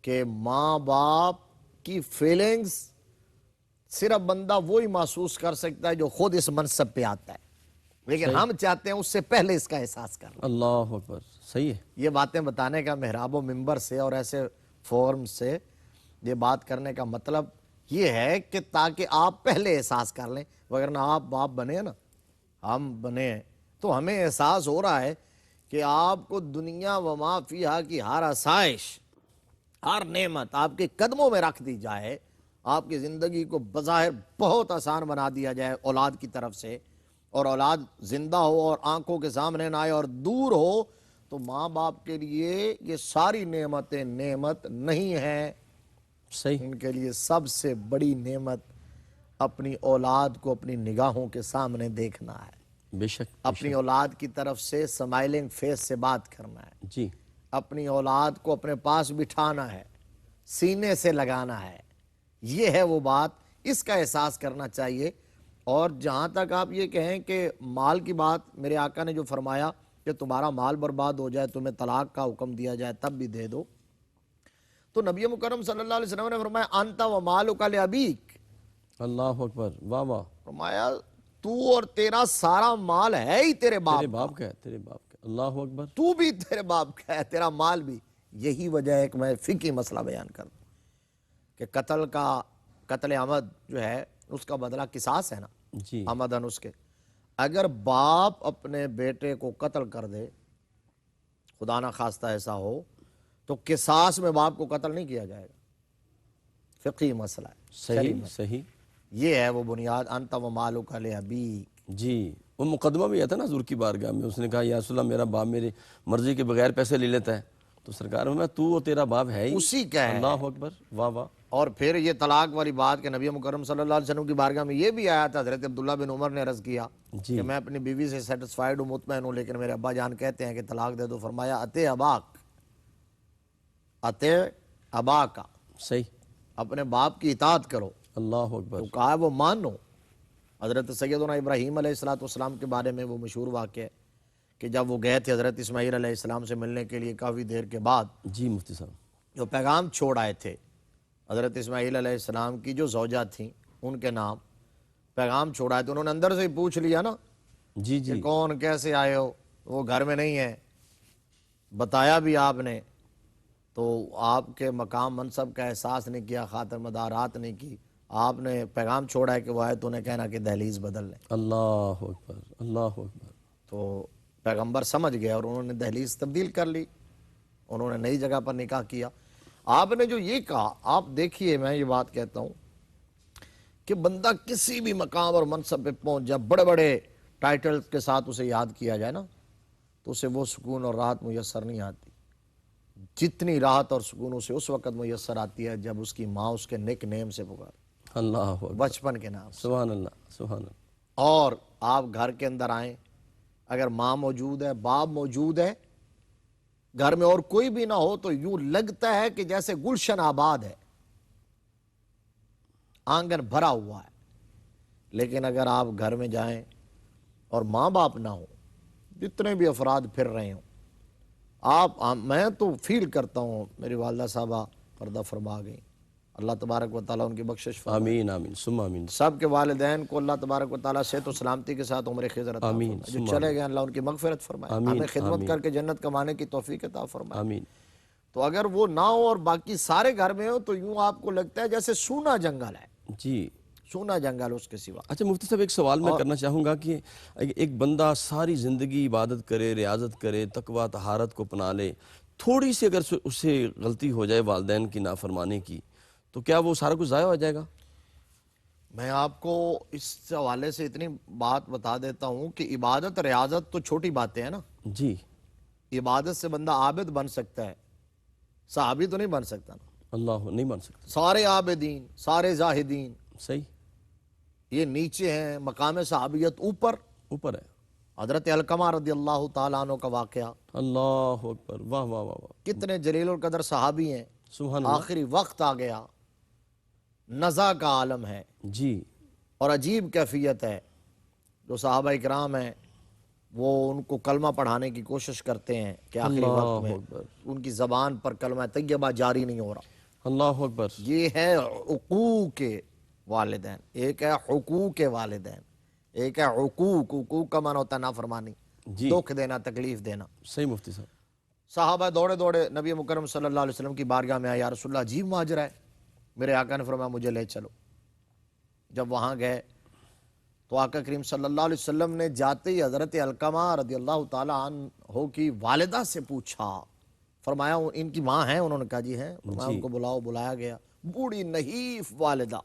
کہ ماں باپ کی فیلنگز صرف بندہ وہی محسوس کر سکتا ہے جو خود اس منصب پہ آتا ہے، لیکن ہم چاہتے ہیں اس سے پہلے اس کا احساس کر لیں۔ اللہ اکبر، صحیح ہے۔ یہ باتیں بتانے کا محراب و منبر سے اور ایسے فورم سے یہ بات کرنے کا مطلب یہ ہے کہ تاکہ آپ پہلے احساس کر لیں، وگرنہ آپ باپ بنے نا، ہم بنے ہیں تو ہمیں احساس ہو رہا ہے کہ آپ کو دنیا و ما فیہا کی ہر آسائش، ہر نعمت آپ کے قدموں میں رکھ دی جائے، آپ کی زندگی کو بظاہر بہت آسان بنا دیا جائے اولاد کی طرف سے، اور اولاد زندہ ہو اور آنکھوں کے سامنے نہ آئے اور دور ہو، تو ماں باپ کے لیے یہ ساری نعمتیں نعمت نہیں ہیں۔ صحیح، ان کے لیے سب سے بڑی نعمت اپنی اولاد کو اپنی نگاہوں کے سامنے دیکھنا ہے، بے شک، اپنی اولاد کی طرف سے سمائلنگ فیس سے بات کرنا ہے، جی، اپنی اولاد کو اپنے پاس بٹھانا ہے، سینے سے لگانا ہے۔ یہ ہے وہ بات، اس کا احساس کرنا چاہیے۔ اور جہاں تک آپ یہ کہیں کہ مال کی بات، میرے آقا نے جو فرمایا کہ تمہارا مال برباد ہو جائے، تمہیں طلاق کا حکم دیا جائے تب بھی دے دو، تو نبی مکرم صلی اللہ علیہ وسلم نے فرمایا انت و مالک لابیک، اللہ اکبر، واہ واہ، فرمایا تو اور تیرا سارا مال ہے ہی تیرے باپ تیرے کا، باپ کا ہے، تیرے باپ کا، اللہ اکبر، تو بھی تیرے باپ کا ہے، تیرا مال بھی۔ یہی وجہ ہے کہ میں فقہی مسئلہ بیان کر دوں کہ قتل عمد جو ہے اس کا بدلہ قصاص ہے نا، جی، عمدن اس کے۔ اگر باپ اپنے بیٹے کو قتل کر دے، خدا نہ خواستہ ایسا ہو، تو قصاص میں باپ کو قتل نہیں کیا جائے گا، فقہی مسئلہ ہے، شرعی صحیح، مسئلہ۔ صحیح، یہ ہے وہ بنیاد، انت و مالک لابیک۔ جی۔ وہ مقدمہ بھی آیا تھا نا حضور کی بارگاہ میں، اس نے کہا یا رسول اللہ میرا باپ میری مرضی کے بغیر پیسے لے لیتا ہے، تو سرکار میں تو اور تیرا باپ ہے ہی، اسی کا ہے۔ اللہ اکبر، واہ واہ، اور پھر یہ طلاق والی بات کہ نبی مکرم صلی اللہ علیہ وسلم کی بارگاہ میں یہ بھی آیا تھا، حضرت عبداللہ بن عمر نے عرض کیا جی، کہ میں اپنی بیوی سے سیٹسفائیڈ ہوں، مطمئن ہوں، لیکن میرے ابا جان کہتے ہیں کہ طلاق دے دو۔ فرمایا اتے اباک، اتے ابا کا، صحیح، اپنے باپ کی اطاعت کرو، اللہ اکبر، تو کہا ہے وہ مانو۔ حضرت سیدنا ابراہیم علیہ السلام کے بارے میں وہ مشہور واقعہ ہے کہ جب وہ گئے تھے حضرت اسماعیل علیہ السلام سے ملنے کے لیے، کافی دیر کے بعد جی مفتی صاحب، جو پیغام چھوڑ آئے تھے حضرت اسماعیل علیہ السلام کی جو زوجہ تھیں، ان کے نام پیغام چھوڑ آئے تھے، انہوں نے اندر سے ہی پوچھ لیا نا جی کہ جی، کون، کیسے آئے ہو، وہ گھر میں نہیں ہے، بتایا بھی آپ نے، تو آپ کے مقام منصب کا احساس نہیں کیا، خاطر مدارات نہیں کی، آپ نے پیغام چھوڑا ہے کہ وہ آئے تو انہیں کہنا کہ دہلیز بدل لیں، اللہ اکبر، اللہ اکبر، تو پیغمبر سمجھ گئے اور انہوں نے دہلیز تبدیل کر لی، انہوں نے نئی جگہ پر نکاح کیا۔ آپ نے جو یہ کہا، آپ دیکھیے، میں یہ بات کہتا ہوں کہ بندہ کسی بھی مقام اور منصب پہ پہنچ جائے، بڑے بڑے ٹائٹل کے ساتھ اسے یاد کیا جائے نا، تو اسے وہ سکون اور راحت میسر نہیں آتی جتنی راحت اور سکون اسے اس وقت میسر آتی ہے جب اس کی ماں اس کے نک نیم سے پکارے، اللہ اکبر، بچپن کے نام سے۔ سبحان اللہ، سبحان اللہ، اور آپ گھر کے اندر آئیں، اگر ماں موجود ہے، باپ موجود ہے، گھر میں اور کوئی بھی نہ ہو، تو یوں لگتا ہے کہ جیسے گلشن آباد ہے، آنگن بھرا ہوا ہے۔ لیکن اگر آپ گھر میں جائیں اور ماں باپ نہ ہو، جتنے بھی افراد پھر رہے ہوں، میں تو فیل کرتا ہوں، میری والدہ صاحبہ پردہ فرما گئی، اللہ تبارک و تعالیٰ ان کی بخشش فرمائے، آمین آمین ثم آمین، سب کے والدین کو اللہ تبارک و تعالیٰ صحت و سلامتی کے ساتھ عمر خضر عطا آمین، فرمائے، جو ثم چلے آمین، گئے اللہ ان کی مغفرت فرمائے، آمین، ہمیں خدمت آمین، کر کے جنت کمانے کی توفیق عطا فرمائے۔ آمین، تو اگر وہ نہ ہو اور باقی سارے گھر میں ہو، تو یوں آپ کو لگتا ہے جیسے سونا جنگل ہے، جی۔ سونا جنگل اس کے سوا۔ اچھا مفتی صاحب، ایک سوال میں کرنا چاہوں گا کہ ایک بندہ ساری زندگی عبادت کرے، ریاضت کرے، تقویٰ طہارت کو اپنا لے، تھوڑی سی اگر اسے غلطی ہو جائے والدین کی نافرمانی کی، تو کیا وہ سارا کچھ ضائع ہو جائے گا؟ میں آپ کو اس حوالے سے اتنی بات بتا دیتا ہوں کہ عبادت ریاضت تو چھوٹی باتیں ہیں نا، جی، عبادت سے بندہ عابد بن سکتا ہے، صحابی تو نہیں بن سکتا نا۔ اللہ نہیں بن سکتا، سارے عابدین، سارے زاہدین، صحیح، یہ نیچے ہیں، مقام صحابیت اوپر۔ اوپر ہے، حضرت علقمہ رضی اللہ تعالیٰ عنہ کا واقعہ، اللہ اکبر، واہ واہ واہ واہ، کتنے جلیل القدر صحابی ہیں، سبحان اللہ، آخری وقت آ گیا، نزا کا عالم ہے جی، اور عجیب کیفیت ہے، جو صحابہ اکرام ہیں وہ ان کو کلمہ پڑھانے کی کوشش کرتے ہیں کہ آخری وقت میں ان کی زبان پر کلمہ طیبہ جاری نہیں ہو رہا۔ اللہ اکبر۔ یہ ہے حقوق والدین، ایک ہے حقوق والدین، ایک ہے حقوق۔ حقوق کا معنی ہوتا ہے نافرمانی، جی دکھ دینا، تکلیف دینا۔ صحیح مفتی صاحب۔ صحابہ دوڑے دوڑے نبی مکرم صلی اللہ علیہ وسلم کی بارگاہ میں آئے، یا رسول اللہ عجیب ماجرا ہے۔ میرے آقا نے فرمایا مجھے لے چلو۔ جب وہاں گئے تو آقا کریم صلی اللہ علیہ وسلم نے جاتے ہی حضرت علقمہ رضی اللہ تعالیٰ عنہ کی والدہ سے پوچھا، فرمایا ان کی ماں ہیں؟ انہوں نے کہا جی ہیں۔ فرمایا ان کو بلاؤ۔ بلایا گیا، بوڑھی نحیف والدہ۔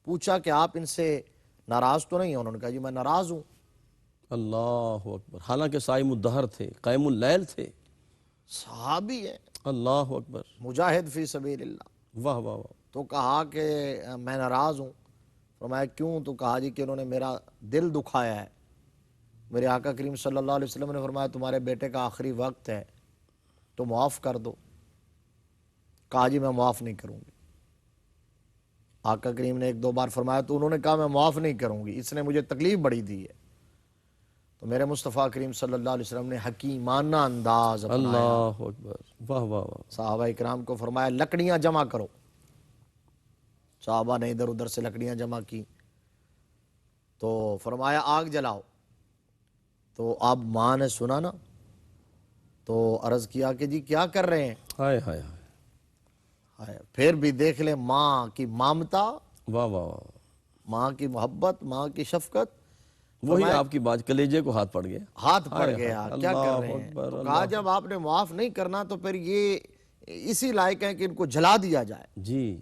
پوچھا کہ آپ ان سے ناراض تو نہیں ہیں؟ انہوں نے کہا جی میں ناراض ہوں۔ اللہ اکبر، حالانکہ صائم الدہر تھے، قائم اللیل تھے، صحابی ہے، اللہ اکبر، مجاہد فی سبیل اللہ۔ واہ واہ واہ، تو کہا کہ میں ناراض ہوں۔ فرمایا کیوں؟ تو کہا جی کہ انہوں نے میرا دل دکھایا ہے۔ میرے آقا کریم صلی اللہ علیہ وسلم نے فرمایا تمہارے بیٹے کا آخری وقت ہے تو معاف کر دو۔ کہا جی میں معاف نہیں کروں گی۔ آقا کریم نے ایک دو بار فرمایا تو انہوں نے کہا میں معاف نہیں کروں گی، اس نے مجھے تکلیف بڑی دی ہے۔ تو میرے مصطفیٰ کریم صلی اللہ علیہ وسلم نے حکیمانہ انداز اپنایا۔ اللہ اکبر، واہ واہ واہ، صحابہ اکرام کو فرمایا لکڑیاں جمع کرو۔ صحابہ نے ادھر ادھر سے لکڑیاں جمع کی تو فرمایا آگ جلاؤ۔ تو اب ماں نے سنا نا تو عرض کیا کہ جی کیا کر رہے ہیں؟ ہائے ہائے ہائے، ہائے، پھر بھی دیکھ لیں ماں کی مامتا، واہ واہ واہ، ماں کی محبت، ماں کی شفقت۔ وہی آپ کی بات، کلیجے کو ہاتھ پڑ گیا، ہاتھ پڑ گیا، کیا کر اللہ رہے ہیں؟ اکبر، تو کہا جب آپ نے معاف نہیں کرنا تو پھر یہ اسی لائق ہے کہ ان کو جلا دیا جائے۔ جی،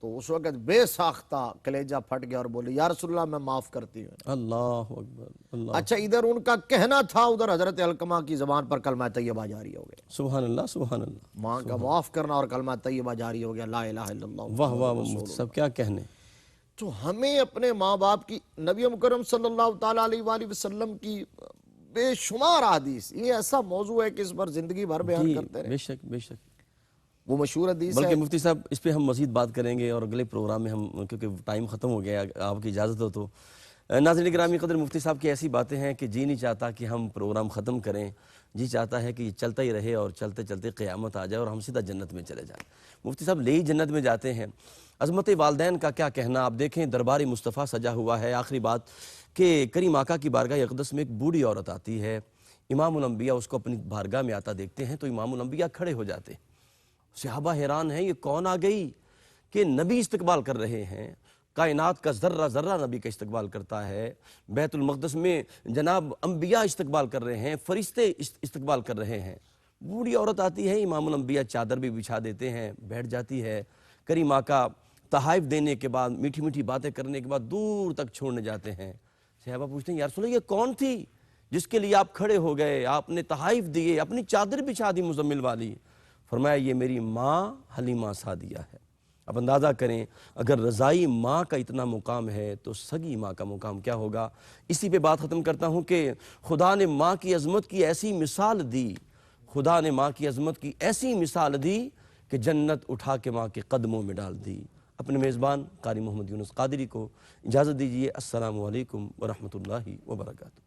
تو اس وقت بے ساختہ کلیجہ پھٹ گیا اور بولے یا رسول اللہ میں معاف کرتی ہوں۔ اللہ اکبر، اللہ، اچھا ادھر ان کا کہنا تھا، ادھر حضرت علقمہ کی زبان پر کلمہ طیبہ جاری ہو گیا۔ سبحان اللہ سبحان اللہ، ماں کا معاف کرنا اور کلمہ طیبہ جاری ہو گیا، لا الہ الا اللہ۔ واہ واہ مفتی صاحب، کیا کہنے۔ تو ہمیں اپنے ماں باپ کی، نبی مکرم صلی اللہ تعالیٰ علیہ وآلہ وسلم کی بے شمار حدیث، یہ ایسا موضوع ہے کہ اس پر زندگی بھر بیان کرتے رہے۔ بے شک بے شک، وہ مشہور حدیث ہے۔ بلکہ مفتی صاحب اس پہ ہم مزید بات کریں گے اور اگلے پروگرام میں ہم، کیونکہ ٹائم ختم ہو گیا، آپ کی اجازت ہو تو۔ ناظرین گرامی قدر، مفتی صاحب کی ایسی باتیں ہیں کہ جی نہیں چاہتا کہ ہم پروگرام ختم کریں، جی چاہتا ہے کہ یہ چلتا ہی رہے اور چلتے چلتے قیامت آ جائے اور ہم سیدھا جنت میں چلے جائیں۔ مفتی صاحب لے ہی جنت میں جاتے ہیں۔ عظمت والدین کا کیا کہنا، آپ دیکھیں دربار مصطفیٰ سجا ہوا ہے۔ آخری بات کہ کریم آقا کی بارگاہ اقدس میں ایک بوڑھی عورت آتی ہے، امام الانبیاء اس کو اپنی بارگاہ میں آتا دیکھتے ہیں تو امام الانبیاء کھڑے ہو جاتے ہیں۔ صحابہ حیران ہیں، یہ کون آ گئی کہ نبی استقبال کر رہے ہیں، کائنات کا ذرہ ذرہ نبی کا استقبال کرتا ہے، بیت المقدس میں جناب انبیاء استقبال کر رہے ہیں، فرشتے استقبال کر رہے ہیں۔ بوڑھی عورت آتی ہے، امام الانبیاء چادر بھی بچھا دیتے ہیں، بیٹھ جاتی ہے۔ کریم آقا تحائف دینے کے بعد، میٹھی میٹھی باتیں کرنے کے بعد دور تک چھوڑنے جاتے ہیں۔ صحابہ پوچھتے ہیں یا رسول اللہ یہ کون تھی جس کے لیے آپ کھڑے ہو گئے، آپ نے تحائف دیے، اپنی چادر بچھا دی مزمل والی؟ فرمایا یہ میری ماں حلیمہ سعدیہ ہے۔ اب اندازہ کریں اگر رضائی ماں کا اتنا مقام ہے تو سگی ماں کا مقام کیا ہوگا۔ اسی پہ بات ختم کرتا ہوں کہ خدا نے ماں کی عظمت کی ایسی مثال دی، خدا نے ماں کی عظمت کی ایسی مثال دی کہ جنت اٹھا کے ماں کے قدموں میں ڈال دی۔ اپنے میزبان قاری محمد یونس قادری کو اجازت دیجیے۔ السلام علیکم ورحمۃ اللہ وبرکاتہ۔